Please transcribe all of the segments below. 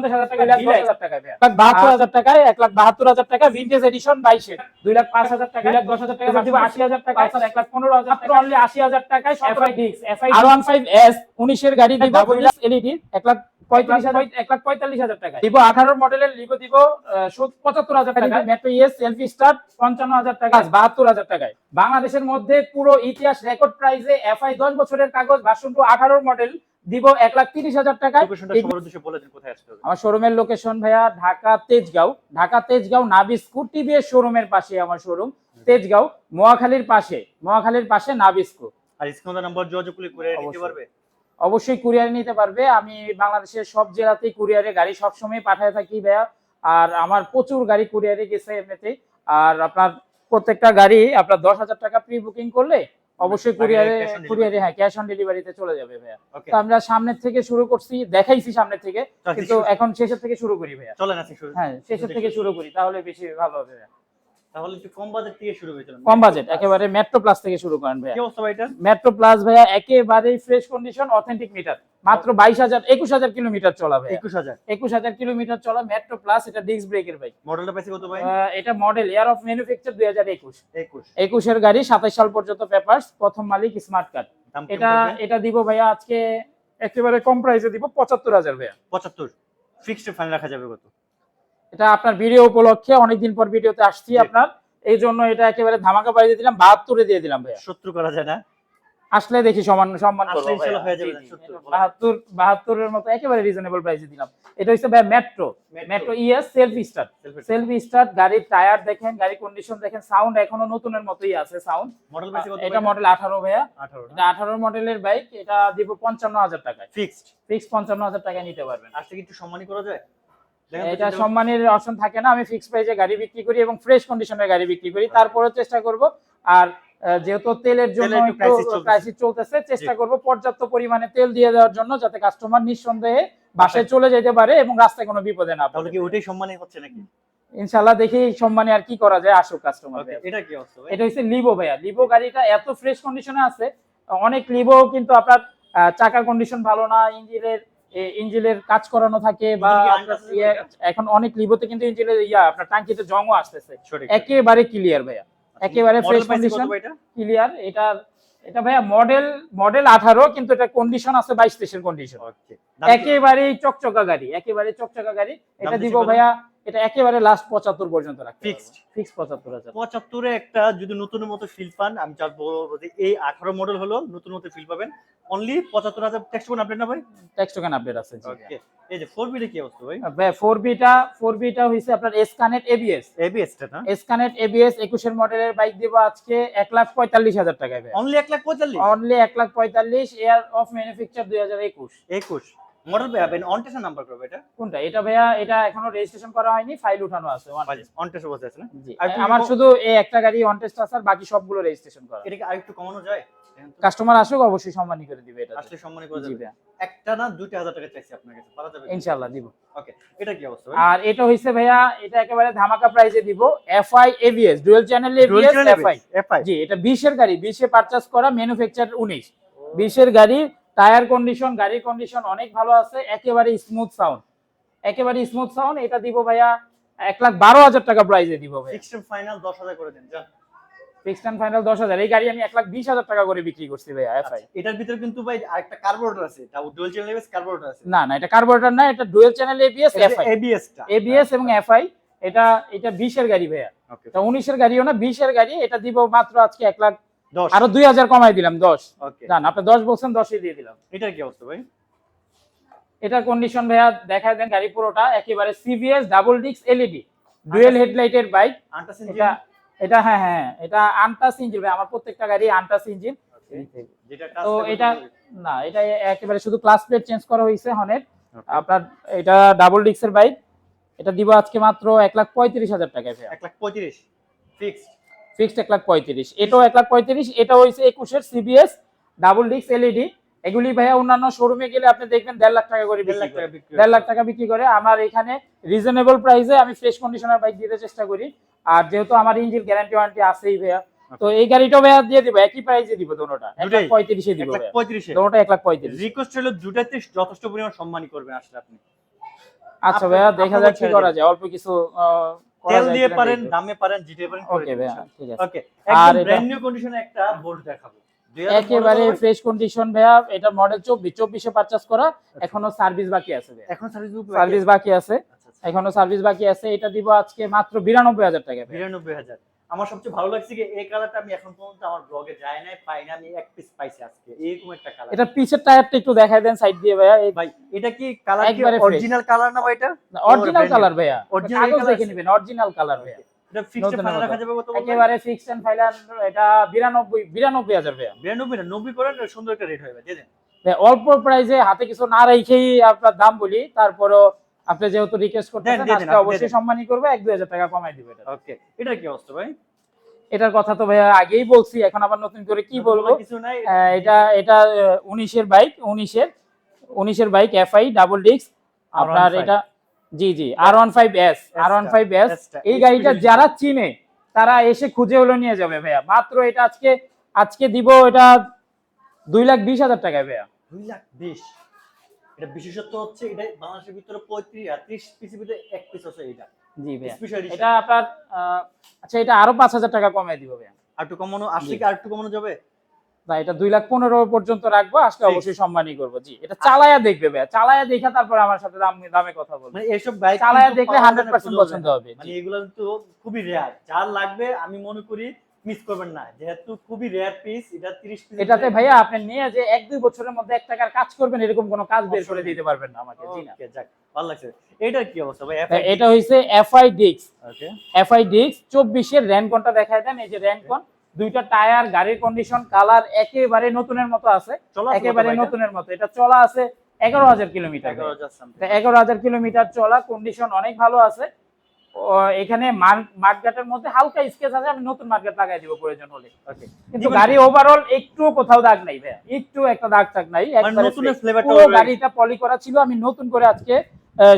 1,50,000 টাকা, 2,10,000 টাকা, 1,72,000 টাকায়, 1,72,000 টাকা ভিনটেজ এডিশন 22 এর, 2,05,000 টাকা, 2,10,000 টাকা, 80,000 টাকা, 1,15,000 টাকা, অনলি 80,000 টাকায় FI ডিক্স, FI R15S 19 এর গাড়ি দিব, ডাবল এলইডি 1,45,000 টাকা। লিভো 18 মডেলের লিভো দিব 75,000 টাকা, মেট্রো ইএস সেলফি স্টার্ট 55,000 টাকা, 72,000 টাকায়। বাংলাদেশের মধ্যে পুরো ইতিহাস রেকর্ড প্রাইসে FI 10 বছরের কাগজ ভার্সন 2 18 মডেল দিব 1,30,000 টাকা। আমার শোরুমের লোকেশন ভাইয়া ঢাকা তেজগাঁও, ঢাকা তেজগাঁও নাবি স্কুল টিভিএস শোরুমের পাশে আমার শোরুম, তেজগাঁও নোয়াখালীর পাশে নাবি স্কুল। আর স্ক্রিনে নাম্বার যোগাযোগ করে কুরিয়ার নিতে পারবে, অবশ্যই কুরিয়ারে নিতে পারবে। আমি বাংলাদেশের সব জেলাতেই কুরিয়ারে গাড়ি সবসময় পাঠায় থাকি ভাইয়া, আর আমার প্রচুর গাড়ি কুরিয়ারে গেছে এমনিতেই। আর আপনার প্রত্যেকটা গাড়ি আপনার 10,000 টাকা প্রি বুকিং করলে অবশ্যই কুরিয়ারে হ্যাঁ ক্যাশ অন ডেলিভারিতে চলে যাবে ভাইয়া। তো আমরা সামনের থেকে শুরু করছি, দেখাইছি সামনের থেকে, কিন্তু এখন শেষের থেকে শুরু করি ভাইয়া। চলেন আজকে শুরু, হ্যাঁ শেষের থেকে শুরু করি, তাহলে বেশি ভালো হবে ভাইয়া। তাহলে একটু কম বাজেট থেকে শুরু করি, চলেন। কম বাজেট একেবারে মেট্রো প্লাস থেকে শুরু করেন ভাইয়া। কি অবস্থা ভাই এটা? মেট্রো প্লাস ভাইয়া একেবারে ফ্রেশ কন্ডিশন, অথেন্টিক মিটার, মাত্র 21,000 কিলোমিটার চলা ভাই, 21,000 কিলোমিটার চলা মেট্রো প্লাস। এটা ডিস্ক ব্রেকের ভাই। মডেলটা পাইছে কত ভাই? এটা মডেল ইয়ার অফ ম্যানুফ্যাকচার 2021 এর গাড়ি, 27 সাল পর্যন্ত পেপারস, প্রথম মালিক স্মার্ট কার্ড। এটা দিব ভাইয়া আজকে একেবারে কম প্রাইসে দিব 75,000 ভাইয়া। 75 ফিক্সড ফাইনাল রাখা যাবে কত? এটা আপনার ভিডিও উপলক্ষে অনেকদিন পর ভিডিওতে আসছি আপনার, এই জন্য এটা একেবারে ধামাকা প্রাইসে দিলাম, 72 দিয়ে দিলাম ভাইয়া। 70 করা যায় না? আসলে দেখি সম্মান করব ভাই। ইনশাআল্লাহ হয়ে যাবে 72 এর মতো একেবারে রিজনেবল প্রাইসে দিলাম। এটা হচ্ছে ভাই মেট্রো ইএস সেলফি স্টার্ট। গাড়ির টায়ার দেখেন, গাড়ি কন্ডিশন দেখেন, সাউন্ড এখনো নতুনের মতোই আছে সাউন্ড। মডেল পাইছে কত? এটা মডেল 18 ভাইয়া। এটা 18 মডেলের বাইক। এটা দিব 55,000 টাকায় ফিক্সড 55,000 টাকায় নিতে পারবেন। আজকে কি একটু সম্মানী করা যায়? এটা সম্মানের অপশন থাকে না, আমি ফিক্স প্রাইসে গাড়ি বিক্রি করি এবং ফ্রেশ কন্ডিশনের গাড়ি বিক্রি করি। তারপরেও চেষ্টা করব, আর যেহেতু তেলের জন্য ক্রাইসিস চলতেছে, চেষ্টা করব পর্যাপ্ত পরিমাণে তেল দিয়ে দেওয়ার জন্য, যাতে কাস্টমার নিঃসন্দেহে বাসায় চলে যেতে পারে এবং রাস্তায় কোনো বিপদে না পড়ে। তাহলে কি ওইটাই সম্মানী হচ্ছে নাকি? ইনশাআল্লাহ দেখি সম্মানে আর কি করা যায়, আসুক কাস্টমার। এটা কি অবস্থা ভাই? এটা হচ্ছে লিভো ভাইয়া। লিভো গাড়িটা এত ফ্রেশ কন্ডিশনে আছে, অনেক লিভো কিন্তু আপনার চাকার কন্ডিশন ভালো না, ইঞ্জিনের কাজ করানো থাকে, বা এখন অনেক লিভোতে কিন্তু ইঞ্জিনের আপনার টাঙ্কিতে জংও আসতেছে। একেবারে ক্লিয়ার ভাইয়া, একেবারে ফ্রেশ কন্ডিশন ক্লিয়ার। এটা ভাইয়া মডেল 18, কিন্তু এটা কন্ডিশন আছে 22-23 এর কন্ডিশন। একেবারে চকচকা গাড়ি, এটা দিব ভাইয়া, এটা একেবারে লাস্ট 75 পর্যন্ত রাখতে ফিক্সড 75,000। 75 এ একটা যদি নতুনের মতো ফিল পান, আমি চাই বলবো যে এই 18 মডেল হলো নতুন মতো ফিল পাবেন অনলি 75,000। টেক্সট টোকেন আপডেট না ভাই? টেক্সট টোকেন আপডেট আছে জি। ওকে, এই যে 4B এর কি অবস্থা ভাই? ভাই 4B টা হইছে আপনার এস কানেক্ট এবিএস টা না, এস কানেক্ট এবিএস 21 এর মডেলের বাইক দিব আজকে 1,45,000 টাকায় ভাই। Only 1,45,000? Only 1,45,000, year of manufacture 2021। Model ভাই আপনি অন টেস্ট নাম্বার করবে এটা কোনটা? এটা ভাইয়া এটা এখনো রেজিস্ট্রেশন করা হয়নি, ফাইল উঠানো আছে। অন টেস্ট বসে আছে না? জি, আমার শুধু এই একটা গাড়ি অন টেস্ট আছে, আর বাকি সবগুলো রেজিস্ট্রেশন করা। এটা কি আরেকটু কমানো যায়? কাস্টমার আসুক, অবশ্যই সম্মানী করে দিবে। এটা আসলে সম্মানী করে দিবে। একটা না 2,000 টাকা চাইছি আপনার কাছে, পাওয়া যাবে ইনশাআল্লাহ দিব। ওকে, এটা কি অবস্থা ভাই? আর এটা হইছে ভাইয়া, এটা একেবারে ধামাকা প্রাইসে দিব, FI ABS dual channel ABS FI. জি, এটা 20 এর গাড়ি, 20 এ পারচেজ করা, ম্যানুফ্যাকচার 19, 20 এর গাড়ি। টায়ার কন্ডিশন, গাড়ির কন্ডিশন অনেক ভালো আছে, একেবারে স্মুথ সাউন্ড। এটা দিব ভাইয়া 1,12,000 টাকা প্রাইসে দিব ভাই। ফিক্সড ফাইনাল 10,000 করে দেন জান। Fixed final 10,000। এই গাড়ি আমি 1,20,000 টাকা করে বিক্রি করছি ভাইয়া এফআই। এটার ভিতর কিন্তু ভাই আরেকটা কার্বোরেটর আছে, এটা ডুয়াল চ্যানেল এবিএস কার্বোরেটর আছে। না, এটা কার্বোরেটর না, এটা dual channel ABS FI. ABS এবং এফআই। এটা 20 এর গাড়ি ভাইয়া। এটা 19 এর গাড়িও না, 20 এর গাড়ি। এটা দিব মাত্র আজকে 1,10,000, আরো 2,000 কমাই দিলাম 10। ওকে জান, আপনি 10 বলছেন, 10ই দিয়ে দিলাম। এটার কি অবস্থা ভাই? এটার কন্ডিশন ভাইয়া দেখায় দেন, গাড়ি পুরোটা একেবারে CBS double disc LED dual হেডলাইটের বাইক। এটা হ্যাঁ, এটা আনটাচ ইঞ্জিন ভাই, আমার প্রত্যেকটা গাড়ি আনটাচ ইঞ্জিন। তো এটা না, এটা একেবারে শুধু ক্লাস প্লেট চেঞ্জ করা হয়েছে হনের। আপনার এটা ডাবল ডিস্কের বাইক। এটা দিব আজকে মাত্র 1,35,000 টাকায় ভাই। 1,35,000 ফিক্সড 1,35,000। এটাও 1,35,000। এটা হইছে 21 এর সিবিএস ডাবল ডিস্ক এলইডি। এগুলি ভাইয়া অন্যান্য শোরুমে গেলে আপনি দেখবেন 1,50,000 টাকা করে বিক্রি করে, 1,50,000 টাকা বিক্রি করে। আমার এখানে রিজনেবল প্রাইসে আমি ফ্রেশ কন্ডিশনার বাইক দিতে চেষ্টা করি, আর যেহেতু আমার ইঞ্জিন গ্যারান্টি ওয়ারেন্টি আছেই ভাইয়া, তো এই গাড়িটাও ভাইয়া দিয়ে দিব, একই প্রাইসে দিব দুটোটা, 1,35,000 দিব ভাইয়া। 1,35,000 দুটোটা 1,35,000। রিকোয়েস্ট হলো দুটাতে যথেষ্ট পরিমাণ সম্মানী করবেন আসলে আপনি। আচ্ছা ভাইয়া দেখা যাক কি করা যায়, অল্প কিছু তেল দিয়ে পারেন, দামে পারেন, জিতে পারেন। ওকে ভাইয়া ঠিক আছে। ওকে, একদম ব্র্যান্ড নিউ কন্ডিশনে একটা বোল্ট দেখাবো, একেবারে ফ্রেশ কন্ডিশন ভাইয়া। এটা মডেল 24 এ পারচেজ করা, এখনো সার্ভিস বাকি আছে ভাইয়া, এখন সার্ভিস বাকি আছে, এখনো সার্ভিস বাকি আছে। এটা দিব আজকে মাত্র 92,000 টাকা। 92,000। আমার সবচেয়ে ভালো লাগছে কি এই কালারটা আমি এখন পর্যন্ত আমার ব্লগে যায় নাই, পাই না, আমি এক পিস পাইছি আজকে, এরকম একটা কালার। এটা পিছের টায়ারটা একটু দেখাই দেন সাইড দিয়ে ভাইয়া। ভাই এটা কি কালার কি অরিজিনাল কালার না ভাই? এটা অরিজিনাল কালার ভাইয়া, অরিজিনাল কাগজ দেখে নেবেন, অরিজিনাল কালার ভাইয়া। এটা ফিক্সড ফাইনাল রাখা যাবে কত? একেবারে ফিক্সড এন্ড ফাইনাল এটা 92,000 ভাইয়া। 92 না 90 করেন, সুন্দর একটা রেট হবে, দিয়ে দেন ভাই। অল্প প্রাইসে হাতে কিছু না রেখেই আপনার দাম বলি, তারপরও আপনি যেহেতু রিকোয়েস্ট করতেছেন আজকে অবশ্যই সম্মানই করবে, 1-2,000 টাকা কমাই দিবে এটা। ওকে, এটা কি অবস্থা ভাই? এটার কথা তো ভাইয়া আগেই বলছি, এখন আবার নতুন করে কি বলবো? কিছু নাই, এটা 19 এর বাইক, 19 এর বাইক এফআই ডাবল ডিস্ক আপনার। এটা জি R15S। এই গাড়িটা যারা চিনে তারা এসে খুঁজে হলো নিয়ে যাবে ভাইয়া। মাত্র এটা আজকে দিব এটা 2,20,000 টাকায় ভাইয়া। 2,20,000। এটা বিশেষত্ব হচ্ছে এটা বাংলাদেশের ভিতরে 30 পিসের ভিতরে এক পিস আছে এটা। জি ভাইয়া, এটা আপনার আচ্ছা এটা আরো 5,000 টাকা কমাই দিব ভাইয়া। আর একটু কমানো আসলে কি আর একটু কমানো যাবে? না, এটা 2,15,000 পর্যন্ত রাখবো, আসলে অবশ্যই সম্মানই করব। জি, এটা চালায়া দেখবে ভাইয়া, চালায়া দেখা তারপর আমার সাথে দামে কথা বলবে। মানে এইসব বাইক চালায়া দেখলে 100% পছন্দ হবে। মানে এগুলো তো খুবই রেয়ার, যার লাগবে আমি মনে করি মিস করবেন না, যেহেতু খুবই রেয়ার পিস। এটা 30 পিস। এটাতে ভাইয়া আপনি নিয়ে যে 1-2 বছরের মধ্যে 1 টাকার কাজ করবেন এরকম কোনো কাজ বের করে দিতে পারবেন না আমাকে। জি না, ওকে যাক, ভালো লাগছে। এটার কি অবস্থা ভাই? এটা হইছে এফআই ডিক্স। ওকে, এফআই ডিক্স 24 এর র্যানকনটা দেখায় দেন। এই যে র্যানকন, দুইটা টায়ার, গাড়ির কন্ডিশন, কালার একেবারে নতুনের মতো আছে, একেবারে নতুনের মতো। এটা চলা আছে 11,000 কিলোমিটার। 11,000 কিলোমিটার চলা, কন্ডিশন অনেক ভালো আছে। এখানে মার্কেটের মধ্যে হালকা স্কেচ আছে, আমি নতুন মার্কেট লাগাই দিব প্রয়োজন হলে। ওকে, কিন্তু গাড়ি ওভারঅল একটু কোথাও দাগ নাই ভাইয়া, একটু একটা দাগ টাগ নাই, একবারে নতুনের ফ্লেভারটা। পুরো গাড়িটা পলি করা ছিল, আমি নতুন করে আজকে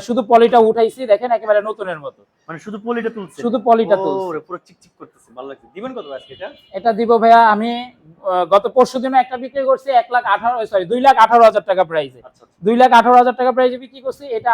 শুধু পলিটা উঠাইছি, দেখেন একেবারে নতুনের মতো। মানে শুধু পলিটা তুলছে, শুধু পলিটা তুলছে, ওরে পুরো চিকচিক করতেছে, ভালো লাগছে। দিবেন কত আজকে এটা? এটা দিব ভাইয়া আমি গত পরশুদিন একটা বিক্রি করছি 2,18,000 টাকা প্রাইসে। 2,18,000 টাকা প্রাইসে বিক্রি করছি। এটা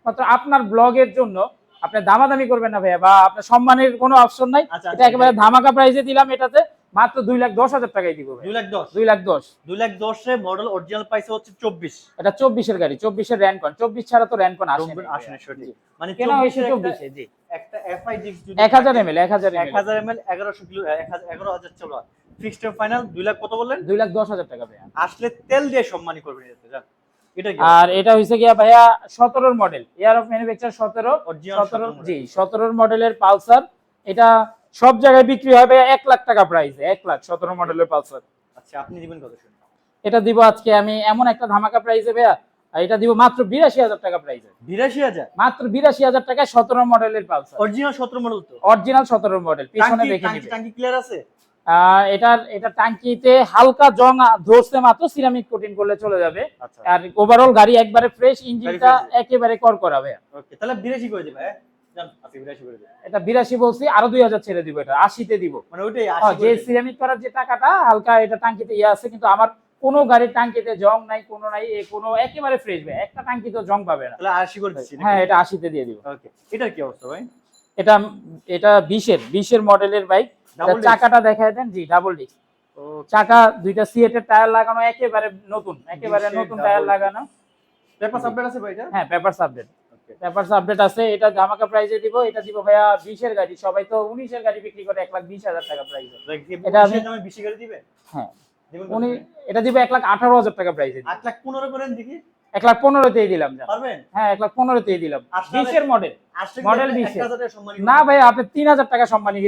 মাত্র আপনার ব্লগের জন্য আপনি দামাদামি করবেন না ভাইয়া, বা আপনার সম্মানের কোনো অপশন নাই। এটা একেবারে ধামাকা প্রাইসে দিলাম, এটাতে মাত্র 2,10,000 টাকায় দিব। 2,10,000 এ মডেল অরিজিনাল প্রাইস হচ্ছে 24। এটা 24 এর গাড়ি, 24 এর র্যানকন। 24 ছাড়া তো র্যানকন আসে না সঠিক। মানে কেন হইছে 24 এ? জি, একটা এফআই ডিক্স যদি 1000 ml 1100 1100 কিলো 11,000 চলো। ফিক্সড ফাইনাল 2 লাখ কত বললেন? 2,10,000 টাকা ভাইয়া। আসলে তেল দিয়ে সম্মানী করবেন এটা, জান। এটা কি? আর এটা হইছে গিয়া ভাইয়া 17 এর মডেল, ইয়ার অফ ম্যানুফ্যাকচার 17 জি 17 মডেলের পালসার। এটা সব জায়গায় বিক্রি হয় ভাইয়া 1 লাখ টাকা প্রাইসে, 1 লাখ 17 মডেলের পালসার। আচ্ছা, আপনি দিবেন কত শুনুন? এটা দিব আজকে আমি এমন একটা ধামাকা প্রাইসে ভাইয়া, আর এটা দিব মাত্র 82,000 টাকা প্রাইসে। 82,000? মাত্র 82,000 টাকায় 17 মডেলের পালসার। অরিজিনাল 17 মডেল তো? অরিজিনাল 17 মডেল, পিছনে দেখে নিবেন। টাঙ্কি ক্লিয়ার আছে? এটা টাঙ্কিতে হালকা জং ধরছে মাত্র, সিরামিক কোটিং করলে চলে যাবে। আর ওভারঅল গাড়ি একবারে ফ্রেশ, ইঞ্জিনটা একেবারে করকরা ভাইয়া। ওকে, তাহলে 82 করে দিবা। জান, আপনি 82 করে দিবেন। এটা 82 বলছি, আরো 2,000 ছেড়ে দিব, এটা 80 তে দিব। মানে ওইটাই 80 যে সিরামিক করার যে টাকাটা হালকা, এটা টাঙ্কিতে আছে, কিন্তু আমার কোন গাড়ির টাঙ্কিতে জং নাই, কোনো নাই, কোনো একেবারে ফ্রেশ ভাই, একটা টাঙ্কিতে জং পাবে না। তাহলে 80 করে দিচ্ছি। হ্যাঁ, এটা 80 তে দিয়ে দিব। ওকে, এটার কি অবস্থা ভাই? এটা 20 এর মডেলের বাইক। চাকাটা দেখায় দেন। জি, ডাবল ডিস্ক চাকা, দুইটা সিএটের টায়ার লাগানো, একেবারে নতুন টায়ার লাগানো। পেপারস আপডেট আছে ভাই এটা? হ্যাঁ, পেপারস আপডেট আছে। এটা ধামাকা প্রাইসে দিব। এটা দিব ভাইয়া 20 এর গাড়ি, সবাই তো 19 এর গাড়ি বিক্রি করে 1,20,000 টাকা প্রাইসে। এটা আমি 20 গাড়ি দিবেন? হ্যাঁ, এটা দিব 1,18,000 টাকা প্রাইসে। 1,15,000 করেন দেখি। 1,15,000 তেই দিলাম। পারবেন? হ্যাঁ, 1,15,000 তেই দিলাম। 20 এর মডেল 20 10,000 না ভাই, আপনি 3,000 টাকা সম্মানী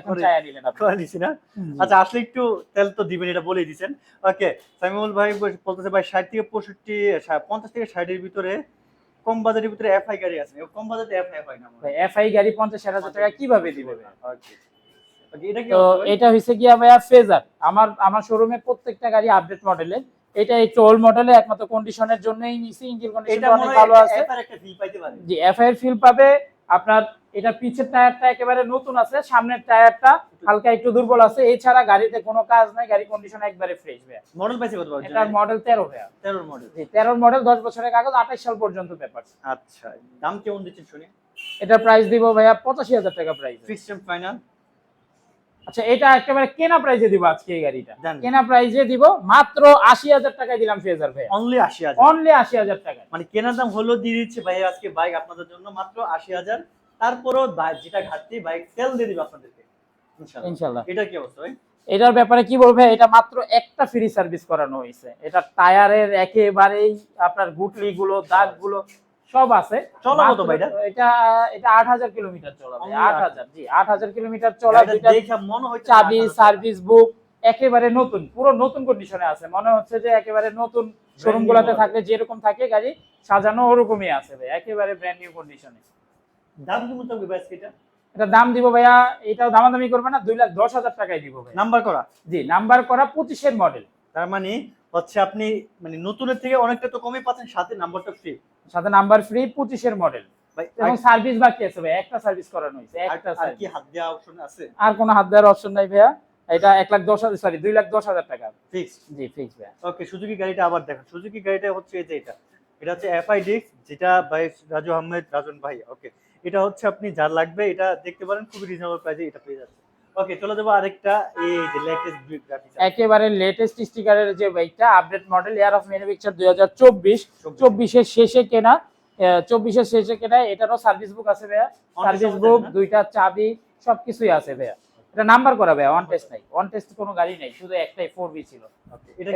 এখন চাইয়া নিলেন আপনি। করে দিছি না? আচ্ছা, আসলে একটু তেল তো দিবেন, এটা বলেই দিবেন। ওকে, সাইমুল ভাই বলতেছে ভাই 60 থেকে 65 50 থেকে 60 এর ভিতরে কম বাজেটের ভিতরে এফআই গাড়ি আছে। কম বাজেটে এফআই হয় না ভাই। এফআই গাড়ি 50,000 টাকা কিভাবে দিবে ভাই? ওকে, এটা কি? তো এটা হইছে গিয়া ভাইয়া ফেজার। আমার শোরুমে প্রত্যেকটা গাড়ি আপডেট মডেলের। এটা একটু ওল্ড মডেলে, একমাত্র কন্ডিশনের জন্যই নিছি। ইঞ্জিন কন্ডিশন অনেক ভালো আছে। এফআই একটা ফিল পাইতে পারে। জি, এফআই এর ফিল পাবে আপনার। এটা পিছের টায়ারটা একেবারে নতুন আছে, সামনের টায়ারটা হালকা একটু দুর্বল আছে, এছাড়া গাড়িতে কোনো কাজ নাই, গাড়ি কন্ডিশন একবারে ফ্রেশ ভাইয়া। মডেল পাইছে কত এটা মডেল 13 ভাইয়া। 13 মডেল। জি 13 মডেল, 10 বছরের কাগজ, 28 সাল পর্যন্ত পেপার। আচ্ছা, দাম কেমন দিচ্ছেন শুনি? এটা প্রাইস দিব ভাইয়া 85,000 টাকা প্রাইস। Fixed and final? আচ্ছা, এটা একেবারে কেনা প্রাইসে দিব আজকে এই গাড়িটা। জান। কেনা প্রাইসে দিব মাত্র 80,000 টাকায় দিলাম ফেজার ভাইয়া। অনলি 80,000? অনলি 80,000 টাকা। মানে কেনার দাম হলো দিয়ে দিচ্ছে ভাই আজকে বাইক আপনাদের জন্য মাত্র 80,000। তারপরও যেটা ঘাটতি বাইক সেল দিয়ে দিবে আপনাদেরকে ইনশাআল্লাহ। ইনশাআল্লাহ। এটা কি অবস্থা ভাই? এটার ব্যাপারে কি বলবে, এটা মাত্র একটা ফ্রি সার্ভিস করানো হয়েছে। এটা টায়ারের একেবারেই আপনার গুটলি গুলো, দাগ গুলো সব আছে। চলা কত ভাই এটা? এটা 8,000 কিলোমিটার চলা ভাই। Only 8,000, জি 8,000 কিলোমিটার চলা। গাড়িটা দুইটা দেখে মনে হচ্ছে চাবি, 8,000 সার্ভিস বুক একেবারে নতুন, পুরো নতুন কন্ডিশনে আছে। মনে হচ্ছে যে একেবারে নতুন শোরুম গুলাতে থাকলে যেরকম থাকে গাড়ি সাজানো ওরকমই আছে ভাই, একেবারে ব্র্যান্ড নিউ কন্ডিশনে। দাম কি মতো হবে আজকে এটা? এটা দাম দিব ভাইয়া, এটাও দামাদামি করবে না, 2,10,000 টাকায় দিব ভাই। নাম্বার করা? জি, নাম্বার করা 25 এর মডেল। তার মানে হচ্ছে আপনি মানে নতুনের থেকে অনেকটা তো কমই পাচ্ছেন, সাথে নাম্বারটা ফ্রি। সাথে নাম্বার ফ্রি, 25 এর মডেল ভাই এবং সার্ভিস বাকি আছে ভাই, একটা সার্ভিস করানো হয়েছে, একটা আর সার্ভিস। কি হাত দেওয়া অপশন আছে? আর কোনো হাত দেওয়ার অপশন নাই ভাইয়া। এটা 1,10,000, সরি 2,10,000 টাকা ফিক্সড। জি ফিক্স ভাইয়া। ওকে, সুজুকি গাড়িটা আবার দেখেন। সুজুকি গাড়িটা হচ্ছে এই যে এটা হচ্ছে এফআই ডিস্ক, যেটা ভাই রাজু আহমেদ রাজন ভাই। ওকে, এটা হচ্ছে আপনি যার লাগবে এটা দেখতে পারেন, খুবই রিজনেবল প্রাইসে এটা পেয়ে যাচ্ছে। ওকে, চলে যাবো আরেকটা, এই যে লেটেস্ট গ্রাফিক্স একেবারে লেটেস্ট স্টিকারের যে বাইকটা, update model, year of manufacture 2024, 24 এর শেষে কেনা, 24 এর শেষে কেনা। এটারও সার্ভিস বুক আছে ভাইয়া, সার্ভিস বুক, দুইটা চাবি, সবকিছুই আছে ভাইয়া। এটা নাম্বার করা ভাইয়া, অন টেস্ট নাই, অন টেস্ট কোনো গাড়ি নাই, শুধু একটাই 4B ছিল।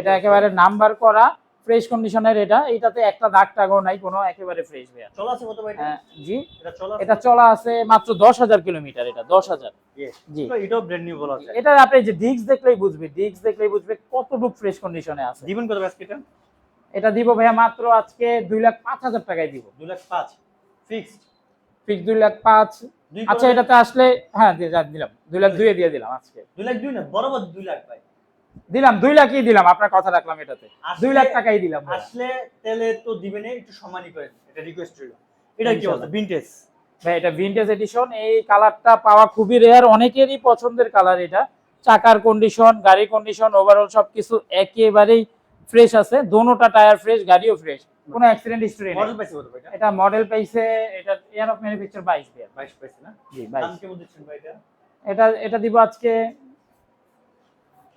এটা একেবারে নাম্বার করা ফ্রেশ কন্ডিশনের। এটাতে একটা দাগ টাগও নাই কোনো, একেবারে ফ্রেশ ভাইয়া। চলা আছে কত ভাই এটা? জি, এটা চলা এটা চলা আছে মাত্র 10,000 কিলোমিটার। এটা 10,000 জি। তো এটাও ব্র্যান্ড নিউ বলা যায়। এটা আপনি যে ডিস্ক দেখলেই বুঝবে কতটুকু ফ্রেশ কন্ডিশনে আছে। দিবেন কত আজকে এটা? এটা দিব ভাইয়া মাত্র আজকে 2,05,000 টাকায় দিব। 2,05,000 ফিক্সড? ফিক্স 2,05,000। আচ্ছা, এটাতে আসলে হ্যাঁ দিলাম 2,02,000 দিয়ে দিলাম আজকে। 2,02,000 না, বরাবর 2,00,000 ভাই দিলাম 2,00,000ই দিলাম, আপনার কথা রাখলাম। এটাতে 2,00,000 টাকাই দিলাম ভাইয়া। আসলে তেলে তো দিবেন, একটু সম্মানই করেন, এটা রিকোয়েস্ট রইল। এটা কি অবস্থা? ভিনটেজ ভাই, এটা ভিনটেজ এডিশন। এই কালারটা পাওয়া খুবই রেয়ার, অনেকেরই পছন্দের কালার এটা। চাকার কন্ডিশন, গাড়ি কন্ডিশন, ওভারঅল সবকিছু একেবারেই ফ্রেশ আছে। দোনোটা টায়ার ফ্রেশ, গাড়িও ফ্রেশ, কোনো অ্যাক্সিডেন্ট হিস্টরি নেই। মডেল পাইছে কত ভাই এটা? এটা মডেল পাইছে, এটা ইয়ার অফ ম্যানুফ্যাকচার 22 ভাইয়া। 22 পাইছে না? জি দাম 22। কেমন দিচ্ছেন ভাই এটা? এটা দিব আজকে,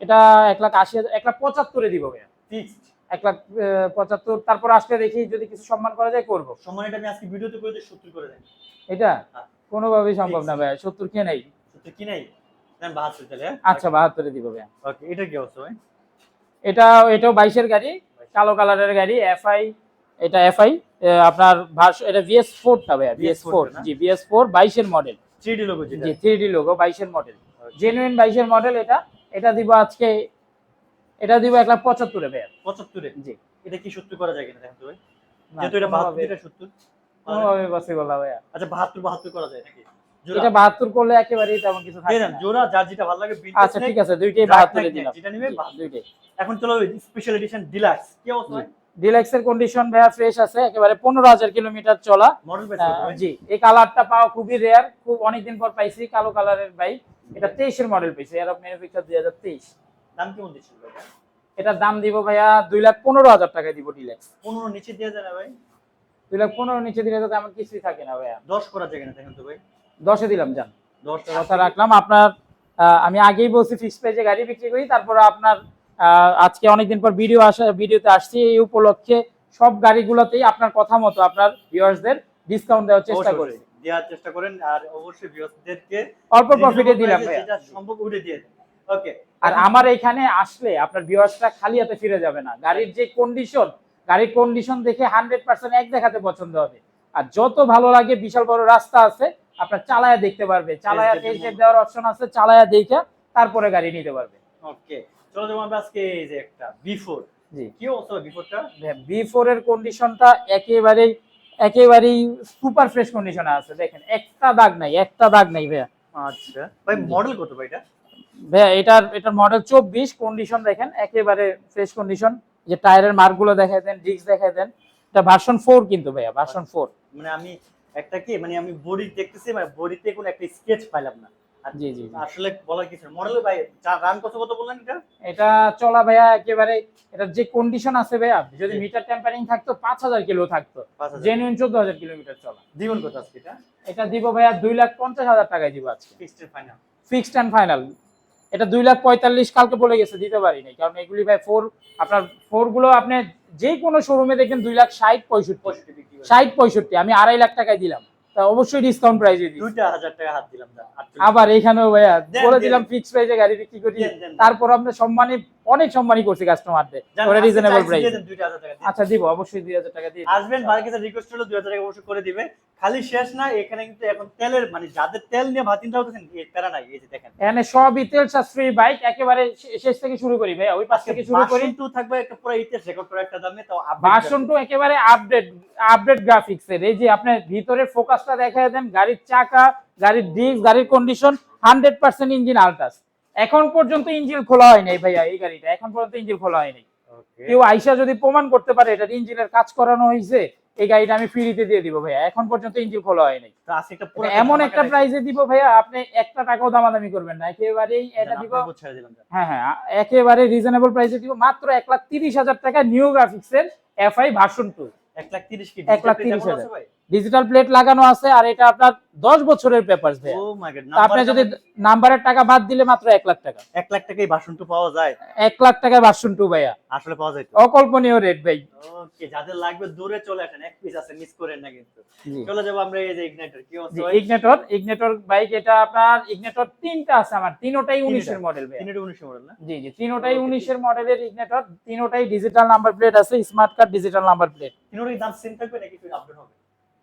এটা 1,80,000, 1,75,000 দিব ভাইয়া। ফিক্সড 1,75,000। তারপর আসলে দেখি যদি কিছু সম্মান করা যায় করব। সম্মানটা আমি আজকে ভিডিওতে করে দিই, 70 করে দেন। এটা হ্যাঁ। কোনোভাবেই সম্ভব না ভাইয়া, 70 কে নাই। 70 কি নাই? দেন 72 তাহলে। আচ্ছা 72 দিব ভাইয়া। ওকে, এটা কি অবস্থা ভাই? এটাও 22 এর গাড়ি, কালো কালারের গাড়ি, এফআই। এটা এফআই আপনার এটা VS4 টা ভাইয়া, VS4 জি VS4 22 এর মডেল। 3D লোগো যেটা? জি 3D লোগো, 22 এর মডেল, জেনুইন 22 এর মডেল। এটা দিব আজকে, এটা দিব 1,75,000 ভাইয়া। 75 এ? জি। এটা কি 70 করা যায় কিনা দেখেন তো ভাই? না, যেহেতু এটা 72, এটা 70 কোনোভাবে পসিবল না ভাইয়া। আচ্ছা, 72 করা যায় নাকি? এটা 72 করলে একেবারেই তেমন কিছু থাকবে দেন না। জোড়া যার যেটা ভালো লাগে। আচ্ছা ঠিক আছে, দুইটাই 72 এ দিলাম। যেটা নিবে দুইটাই। এখন চলো স্পেশাল এডিশন ডিলাক্স, কি অবস্থা ভাই? ডিলাক্সের কন্ডিশন ভাইয়া ফ্রেশ আছে, একেবারে 15,000 কিলোমিটার চলা। মডেল পাইছে কত ভাই? জি, এই কালারটা পাওয়া খুবই রেয়ার, খুব অনেকদিন পর পাইছি কালো কালারের বাইক। এটা 23 এর মডেল পাইছি, এর ম্যানুফ্যাকচার 2023। দাম কেমন দিচ্ছেন ভাই? এটার দাম দিব ভাইয়া 2,15,000 টাকায় দিব ডিলাক্স। 15 নিচে দেওয়া যায় না ভাই? 2,15,000 নিচে দিলে তো তেমন কিছুই থাকে না ভাইয়া। 10 করা যায় কিনা দেখেন তো ভাই? 10 এ দিলাম জান, 10 কথা রাখলাম। আপনার আমি আগেই বলছি ফিক্স প্রাইসে গাড়ি বিক্রি করি। তারপর আপনার আজকে অনেকদিন পর ভিডিওতে আসছি, এই উপলক্ষে সব গাড়িগুলোতেই আপনার কথা মতো আপনার ভিউয়ার্সদের ডিসকাউন্ট দেওয়ার চেষ্টা করি, দেওয়ার চেষ্টা করেন। আর অবশ্যই ভিউয়ার্সদেরকে অল্প প্রফিটে দিলাম ভাইয়া, যেটা সম্ভব উঠে দিয়ে দেন। ওকে, আর আমার এখানে আসলে আপনার ভিউয়ার্সরা খালি হাতে ফিরে যাবে না। গাড়ির যে কন্ডিশন, গাড়ির কন্ডিশন দেখে 100% এক দেখাতে পছন্দ হবে। আর যত ভালো লাগে, বিশাল বড় রাস্তা আছে, আপনার চালায়া দেখতে পারবে, চালায়া টেস্ট ড্রাইভ দেওয়ার অপশন আছে, চালায়া দেখে তারপরে গাড়ি নিতে পারবে। ওকে, চলো যাবো আমরা আজকে এই যে একটা B4। জি, কি অবস্থা B4টা? B4 এর কন্ডিশনটা একেবারেই সুপার ফ্রেশ কন্ডিশনে আছে। দেখেন একটা দাগ নাই ভাইয়া। আচ্ছা ভাই, মডেল কত ভাই এটা? ভাইয়া এটার মডেল 24, কন্ডিশন দেখেন একেবারে ফ্রেশ কন্ডিশন। যে টায়ারের মার্কগুলো দেখায় দেন, ডিস্ক দেখায় দেন। এটা ভার্সন 4 কিন্তু ভাইয়া, ভার্সন 4। মানে আমি একটা কি মানে আমি বডি দেখতেছি, মানে বডিতে কোনো একটা স্কেচ পাইলাম না। আর জি জি জি। আসলে বলার কিছু মডেল ভাই, রান কত কত বললেন এটা? এটা চলা ভাইয়া একেবারে, এটার যে কন্ডিশন আছে ভাইয়া, যদি জি। মিটার টেম্পারিং থাকতো 5000 কিলো থাকতো, 5000 জেনুইন 14000 কিলোমিটার চলা। দিবেন কত আজকে এটা? এটা দিব ভাইয়া 2,50,000 টাকায় দিব আজকে, fixed final. Fixed and final. এটা 2,45,000 কালকে বলে গেছে, দিতে পারি নাই, কারণ এগুলি ভাই আপনার ফোর গুলো আপনি যে কোনো শোরুমে দেখেন 2,60,000 65 65 বিক্রি করে। 60 65, আমি 2.5 লাখ টাকায় দিলাম, তা অবশ্যই ডিসকাউন্ট প্রাইসে দিই। 2000 টাকা হাত দিলাম যা। আবার এখানেও ভাইয়া দেন, বলে দেন। দিলাম ফিক্স প্রাইসে গাড়ি বিক্রি করি, দেন, দেন, দেন। তারপর আমরা সম্মানী, অনেক সম্মানী করছি কাস্টমারদের, ওরা রিজনেবল প্রাইস। 2000 টাকা দিন। আচ্ছা দিব, অবশ্যই 2,000 টাকা দিয়ে আসবেন, বাড়ির কাছে রিকোয়েস্ট হলো 2000 টাকা অবশ্যই করে দিবে। খালি শেষ না, এখানে কিন্তু এখন তেলের মানে যাদের তেল নিয়ে ভাত চিন্তা করতেছেন এই প্যারা নাই, এই যে দেখেন এখানে সবই তেল সাশ্রয়ী বাইক, একেবারে শেষ থেকে শুরু করি ভাইয়া, ওই পাশ থেকে শুরু করি। ভার্সন 2 থাকবে একটা পুরো ইতিহাস রেকর্ড করা একটা দামে, তাও ভার্সন 2 একেবারে আপডেট গ্রাফিক্স এর, এই যে আপনার ভিতরের ফোকাসটা দেখায় দেন, গাড়ির চাকা, গাড়ির ডিস্ক, গাড়ির কন্ডিশন 100% ইঞ্জিন আলটাস। এখন পর্যন্ত ইঞ্জিন খোলা হয় নাই ভাইয়া, এই গাড়িটা এখন পর্যন্ত ইঞ্জিন খোলা হয় নাই। ওকে। কেউ আইসা যদি প্রমাণ করতে পারে এটা ইঞ্জিনের কাজ করানো হয়েছে, এই গাড়িটা আমি ফ্রিতে দিয়ে দিব ভাইয়া, এখন পর্যন্ত ইঞ্জিন খোলা হয় নাই। তো আজকে একটা পুরো এমন একটা প্রাইসে দিব ভাইয়া, আপনি একটা টাকাও দামাদামি করবেন না, একেবারেই এটা দিব। ছেড়ে দিলাম যা। হ্যাঁ হ্যাঁ, একেবারে রিজনেবল প্রাইসে দিব, মাত্র 1,30,000 টাকা, নিউ গ্রাফিক্সের এফআই ভার্সন 2। 1,30,000 কি 1,30,000 আছে ভাই? ডিজিটাল প্লেট লাগানো আছে, আর এটা আপনার 10 বছরের পেপারস ভাইয়া। ও মাই গড। তা আপনি যদি নাম্বারের টাকা বাদ দিলে মাত্র 1 লাখ টাকা। 1 লাখ টাকায় ভার্সন 2 পাওয়া যায়? 1 লাখ টাকায় ভার্সন 2 ভাইয়া, আসলে পাওয়া যায় তো। অকল্পনীয় রেট ভাই। ওকে, যাদের লাগবে দূরে চলে আসেন, এক পিস আছে, মিস করেন না কিন্তু। জি চলে যাব আমরা এই যে ইগনাইটর, কি জি, অবস্থা ভাই? ইগনেটর বাইক, এটা আপনার ইগনেটর 3টা আছে আমার, তিনোটাই 19 এর মডেল ভাইয়া। 319 মডেল না? জি জি, তিনোটাই 19 এর মডেলের ইগনেটর, তিনোটাই ডিজিটাল নাম্বার প্লেট আছে, smart card digital number plate. তিনোরই দাম সেম থাকবে নাকি একটু আপডেট হবে?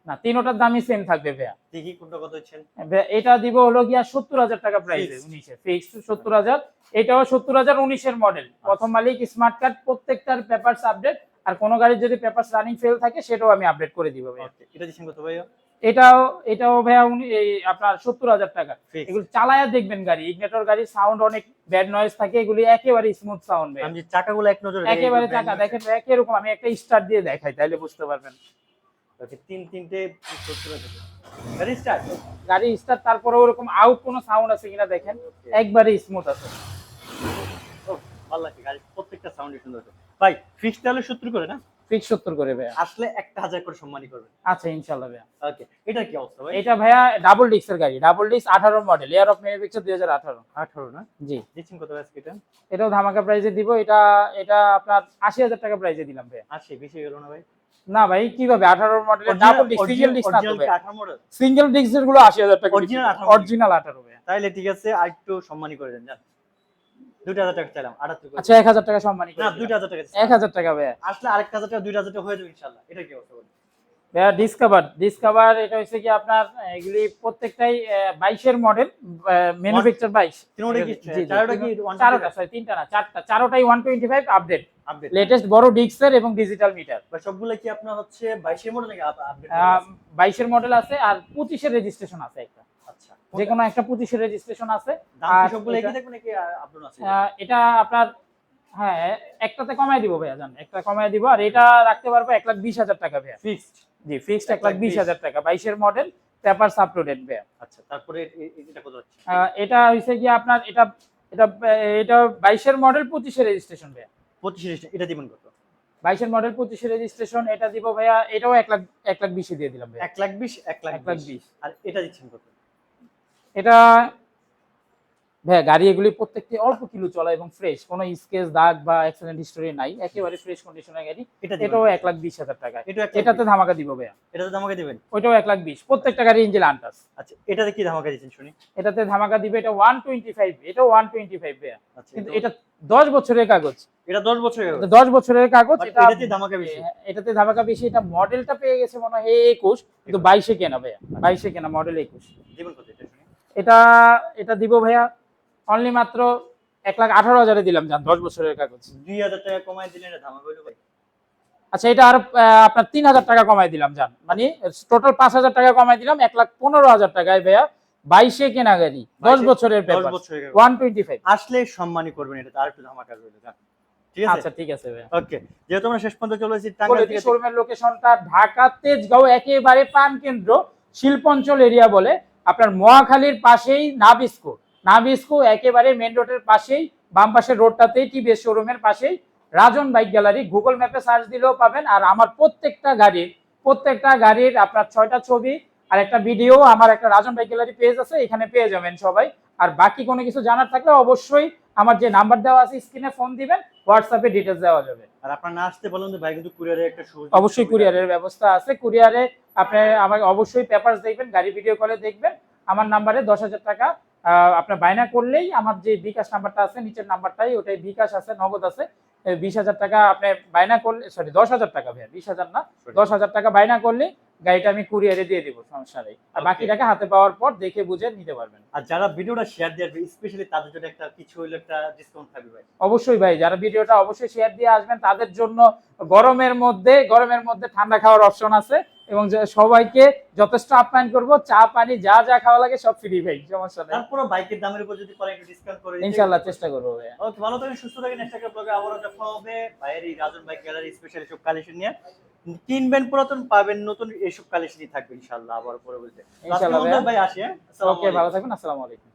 না, তিনোটার দামই সেম থাকবে ভাইয়া। দেখি কোনটা কত হচ্ছেন। ভাইয়া, এটা দিব হলো গিয়া 70,000 টাকা প্রাইসে, Fixed। 19 এর ফিক্সড 70,000। এটাও 70,000, 19 এর মডেল, প্রথম মালিক, স্মার্ট কার্ড, প্রত্যেকটার পেপারস আপডেট, আর কোন গাড়ির যদি পেপারস রানিং ফেল থাকে সেটাও আমি আপডেট করে দিব ভাইয়া। ওকে, এটা দিচ্ছেন কত ভাইয়া? এটাও ভাইয়া এই আপনার 70,000 টাকা। Fixed। এগুলো চালায়া দেখবেন, গাড়ি ইগনেটর গাড়ির সাউন্ড অনেক ব্যাড নয়েজ থাকে, এগুলি একেবারে স্মুথ সাউন্ড ভাইয়া, আমি যে চাকাগুলো এক নজরে একেবারে চাকা দেখেন একই রকম। আমি একটা স্টার্ট দিয়ে দেখাই তাহলে বুঝতে পারবেন। ওকে, তিনটে 70,000 গাড়ি স্টার্ট। গাড়ি স্টার্ট, তারপরে ওরকম আউট কোনো সাউন্ড আছে কিনা দেখেন, একবারে স্মুথ আছে। ও ভালো লাগে, গাড়ি প্রত্যেকটা সাউন্ডই সুন্দর আছে ভাই। ফিক্সড তাহলে 70 করে না? ফিক্স 70 করে ভাইয়া। আসলে 1000 করে সম্মানী করবেন। আচ্ছা ইনশাআল্লাহ ভাইয়া। ওকে, এটা কি অবস্থা ভাই? এটা ভাইয়া ডাবল ডিস্কের গাড়ি, double disc 18 model, year of manufacture 2018। 18 না? জি, দিচ্ছেন কত আজকে এটা? এটাও ধামাকা প্রাইসে দিব। এটা আপনার 80,000 টাকা প্রাইসে দিলাম ভাইয়া। 80 বেশি গেল না ভাই? না ভাই, কিভাবে 18 মডেলের ডাবল ডিস্ক, সিঙ্গেল ডিস্ক না তো ভাই, 18 মডেল সিঙ্গেল ডিস্কের গুলো 80,000 টাকা, Original 18 অরিজিনাল 18 ভাইয়া। তাইলে ঠিক আছে, আর একটু সম্মানী করে দেন জান। 2000 টাকা চাইলাম, 78 করে। আচ্ছা 1,000 টাকা সম্মানী করে না, দিলাম। 2000 টাকা। 1,000 টাকা ভাইয়া। আসলে আরেকটা 1000 টাকা, 2000 টাকা হয়ে যাবে ইনশাআল্লাহ। এটা কি অবস্থা বলেন? ভাইয়া ডিসকভার এটা হচ্ছে কি আপনার, এগুলি প্রত্যেকটাই 22 এর মডেল, ম্যানুফ্যাকচার 22। তিনটা কি? জি, জি, চারটা কি? চারটা, সরি তিনটা না, চারটা, চারোটাই 125 আপডেট, আপডেট লেটেস্ট বড় ডিস্কের এবং ডিজিটাল মিটার। বা সবগুলো কি আপনার হচ্ছে 22 এর মডেল নাকি আপডেট? 22 এর মডেল আছে, আর 25 এর রেজিস্ট্রেশন আছে একটা, আচ্ছা, যে কোনো একটা 25 এর রেজিস্ট্রেশন আছে। দাম কি আর সবগুলো একই এটা- থাকবে নাকি আপডেট আছে? এটা আপনার, হ্যাঁ একটাতে কমায় দিব ভাইয়া, জান একটা কমায় দিব, আর এটা রাখতে পারবো 1,20,000 টাকা ভাইয়া। ফিক্সড। জি, ফিক্সড 1,20,000 টাকা, 22 এর model, papers up to date ভাইয়া। আচ্ছা, তারপরে এটা কত হচ্ছে? এটা হইছে কি আপনার, এটা এটা এটা 22 এর মডেল, 25 এর রেজিস্ট্রেশন ভাইয়া। 25 এটা দিবেন কত? 22 এর মডেল, 25 এর রেজিস্ট্রেশন, এটা দিব ভাইয়া, এটাও 1,20,000 দিয়ে দিলাম ভাইয়া। 1,20,000 1,20,000 1,20,000 আর এটা দিচ্ছেন কত? এটা ভাইয়া, গাড়ি এগুলি প্রত্যেকটি অল্প কিলো চলা এবং ফ্রেশ, কোনো স্কেচ দাগ বা অ্যাক্সিডেন্ট হিস্টোরি নাই, একেবারে ফ্রেশ কন্ডিশনের গাড়ি। এটা দিবেন এটাও কত? 1,20,000 টাকা। এটা এটাতে ধামাকা দিব ভাইয়া, এটাতে ধামাকা দিবেন? ওইটাও 1,20,000, প্রত্যেকটা গাড়ি ইঞ্জিন আনটাস। আচ্ছা, এটাতে কি ধামাকা দিচ্ছেন শুনি? এটাতে ধামাকা দিবে, এটা 125, এটাও 125 ভাইয়া। আচ্ছা, কিন্তু এটা 10 বছরের কাগজ, এটা 10 বছর হয়ে গেল। 10 বছরের কাগজ। But এটা এটাতে ধামাকা বেশি। এটাতে ধামাকা বেশি। এটা মডেলটা পেয়ে গেছে মনে হয় 21, কিন্তু 22 এ কেনা ভাইয়া, 22 এ কেনা, মডেল 21। দিবেন কত এটা শুনি? এটা দিব ভাইয়া অনলি মাত্র 1,18,000 দিলাম, জান 10 বছরের কাগজ। 2000 টাকা কমায় দিলেন, এটা ধামাকা হইলো ভাই। আচ্ছা, এটা আর আপনার 3,000 টাকা কমাই দিলাম, জান মানে টোটাল 5,000 টাকা কমাই দিলাম, 1,15,000 টাকায় ভাইয়া, 22 এ কেনা গাড়ি, 10 বছরের 10 পেপার, বছর হয়ে গেল। 125। আসলে সম্মানী করবেন, এটা আর একটু ধামাকা রইলো জান। ঠিক আছে? আচ্ছা ঠিক আছে ভাইয়া। ওকে, যেহেতু আমরা শেষ পর্যন্ত চলে এসেছি বলে টাঙ্গাইল দিই থেকে। শোরুমের লোকেশনটা ঢাকা তেজগাঁও, একেবারে প্রাণ কেন্দ্র, শিল্পাঞ্চল এরিয়া বলে, আপনার মহাখালীর পাশেই নাবিস্কো একেবারে মেন রোডের পাশেই, বাম পাশের রোডটাতেই টিভিএস শোরুমের পাশেই রাজন বাইক গ্যালারি। গুগল ম্যাপে সার্চ দিলেও পাবেন। আর আমার প্রত্যেকটা গাড়ির আপনার 6টা ছবি আর একটা ভিডিও আমার একটা রাজন বাইক গ্যালারি পেজ আছে, এখানে পেয়ে যাবেন সবাই। আর বাকি কোনো কিছু জানার থাকলে অবশ্যই আমার যে নাম্বার দেওয়া আছে স্ক্রিনে ফোন দিবেন, হোয়াটসঅ্যাপে ডিটেলস দেওয়া যাবে। আর আপনার না আসতে বলুন ভাই, কিন্তু কুরিয়ারের একটা সুযোগ, অবশ্যই কুরিয়ারের ব্যবস্থা আছে। কুরিয়ারে আপনি আমাকে অবশ্যই পেপারস দেখবেন, গাড়ি ভিডিও কলে দেখবেন। আমার নাম্বারে 10,000 টাকা আপনার বায়না করলেই, আমার যে বিকাশ নাম্বারটা আছে নিচের নাম্বারটাই, ওটাই বিকাশ আছে, নগদ আছে। 20,000 টাকা আপনি বায়না করলে, সরি 10,000 টাকা ভাইয়া, 20,000 না, 10,000 টাকা বায়না করলে গাড়িটা আমি কুরিয়ারে দিয়ে দিব, সমস্যা নেই। আর বাকি টাকা হাতে পাওয়ার পর দেখে বুঝে নিতে পারবেন। আর যারা ভিডিওটা শেয়ার দিয়ে আসবে স্পেশালি তাদের জন্য একটা কিছু হইলে একটা ডিসকাউন্ট থাকবে ভাই। অবশ্যই ভাই, যারা ভিডিওটা অবশ্যই শেয়ার দিয়ে আসবেন তাদের জন্য গরমের মধ্যে ঠান্ডা খাওয়ার অপশন আছে, এবং সবাইকে যথেষ্ট আপ্যায়ন করব। চা পানি যা যা খাওয়া লাগে সব ফ্রি ভাই, সমস্যা নেই। তারপর বাইকের দামের উপর যদি পরে একটু ডিসকাউন্ট করে ইনশাআল্লাহ চেষ্টা করব ভাই। ওকে, ভালো থাকেন, সুস্থ থাকেন। নেক্সট একটা ব্লগে আবারও দেখা হবে ভাইয়ের এই রাজন বাইক গ্যালারি স্পেশাল সব কালেকশন নিয়ে। কিনবেন পুরাতন, পাবেন নতুন, এইসব কালেকশনই থাকবে ইনশাআল্লাহ আবার পরে বলতে। ইনশাআল্লাহ ভাই আসি। হ্যাঁ, ওকে, ভালো থাকবেন, আসসালামু আলাইকুম।